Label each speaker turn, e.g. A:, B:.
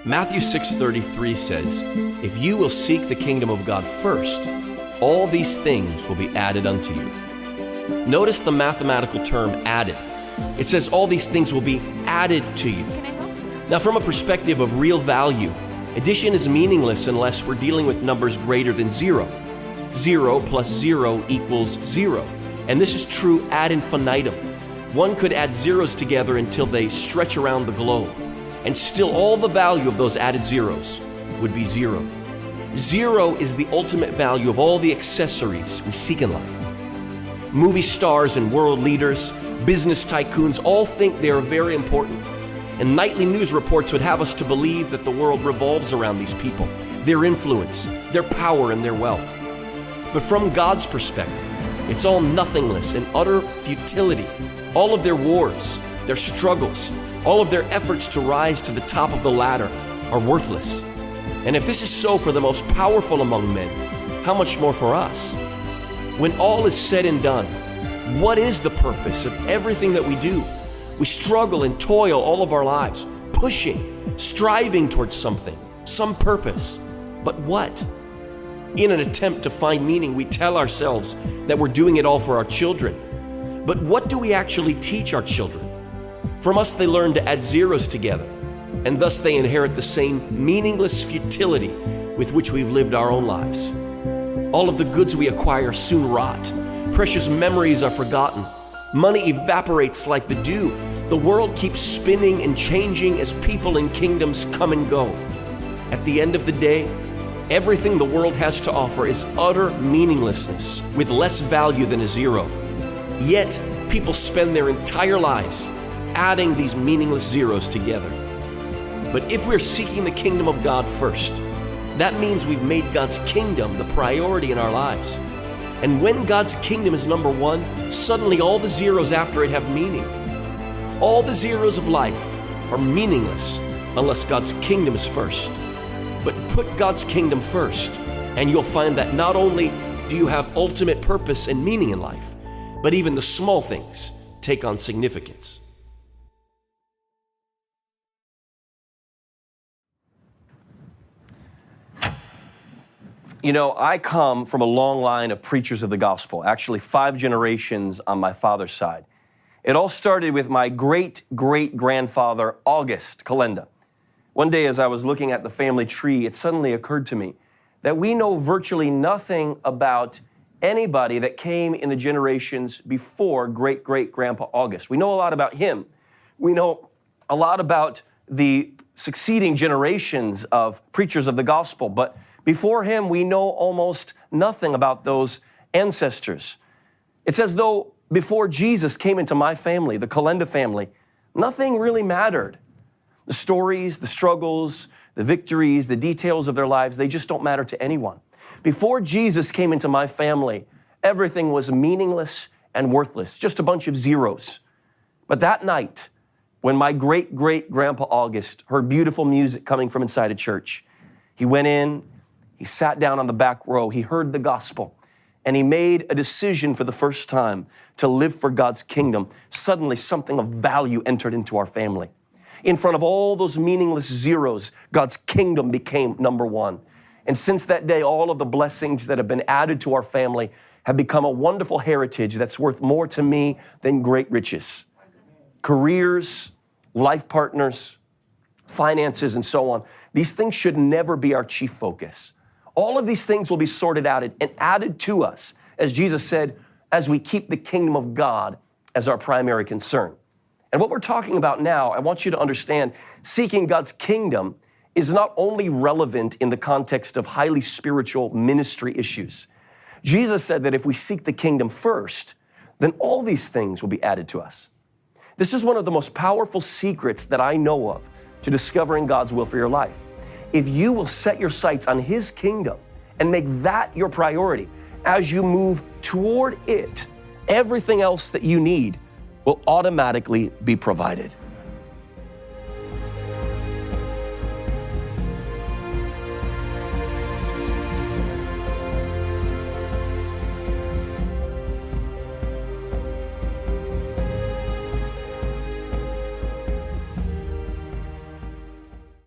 A: Matthew 6:33 says, "If you will seek the kingdom of God first, all these things will be added unto you." Notice the mathematical term added. It says all these things will be added to you. Now, from a perspective of real value, addition is meaningless unless we're dealing with numbers greater than zero. 0 plus 0 equals 0. And this is true ad infinitum. One could add zeros together until they stretch around the globe, and still all the value of those added zeros would be zero. Zero is the ultimate value of all the accessories we seek in life. Movie stars and world leaders, business tycoons all think they are very important. And nightly news reports would have us to believe that the world revolves around these people, their influence, their power, and their wealth. But from God's perspective, it's all nothingness and utter futility. All of their wars, their struggles, all of their efforts to rise to the top of the ladder are worthless. And if this is so for the most powerful among men, how much more for us? When all is said and done, what is the purpose of everything that we do? We struggle and toil all of our lives, pushing, striving towards something, some purpose. But what? In an attempt to find meaning, we tell ourselves that we're doing it all for our children. But what do we actually teach our children? From us, they learn to add zeros together, and thus they inherit the same meaningless futility with which we've lived our own lives. All of the goods we acquire soon rot. Precious memories are forgotten. Money evaporates like the dew. The world keeps spinning and changing as people and kingdoms come and go. At the end of the day, everything the world has to offer is utter meaninglessness with less value than a zero. Yet, people spend their entire lives adding these meaningless zeros together. But if we're seeking the kingdom of God first, that means we've made God's kingdom the priority in our lives. And when God's kingdom is number one, suddenly all the zeros after it have meaning. All the zeros of life are meaningless unless God's kingdom is first. But put God's kingdom first, and you'll find that not only do you have ultimate purpose and meaning in life, but even the small things take on significance. You know, I come from a long line of preachers of the gospel, actually 5 generations on my father's side. It all started with my great-great-grandfather, August Kalenda. One day as I was looking at the family tree, it suddenly occurred to me that we know virtually nothing about anybody that came in the generations before great-great-grandpa August. We know a lot about him. We know a lot about the succeeding generations of preachers of the gospel, but before him, we know almost nothing about those ancestors. It's as though before Jesus came into my family, the Kalenda family, nothing really mattered. The stories, the struggles, the victories, the details of their lives, they just don't matter to anyone. Before Jesus came into my family, everything was meaningless and worthless, just a bunch of zeros. But that night, when my great-great-grandpa August heard beautiful music coming from inside a church, he went in, he sat down on the back row, he heard the gospel, and he made a decision for the first time to live for God's kingdom. Suddenly, something of value entered into our family. In front of all those meaningless zeros, God's kingdom became number one. And since that day, all of the blessings that have been added to our family have become a wonderful heritage that's worth more to me than great riches. Careers, life partners, finances, and so on. These things should never be our chief focus. All of these things will be sorted out and added to us, as Jesus said, as we keep the kingdom of God as our primary concern. And what we're talking about now, I want you to understand, seeking God's kingdom is not only relevant in the context of highly spiritual ministry issues. Jesus said that if we seek the kingdom first, then all these things will be added to us. This is one of the most powerful secrets that I know of to discovering God's will for your life. If you will set your sights on His kingdom and make that your priority, as you move toward it, everything else that you need will automatically be provided.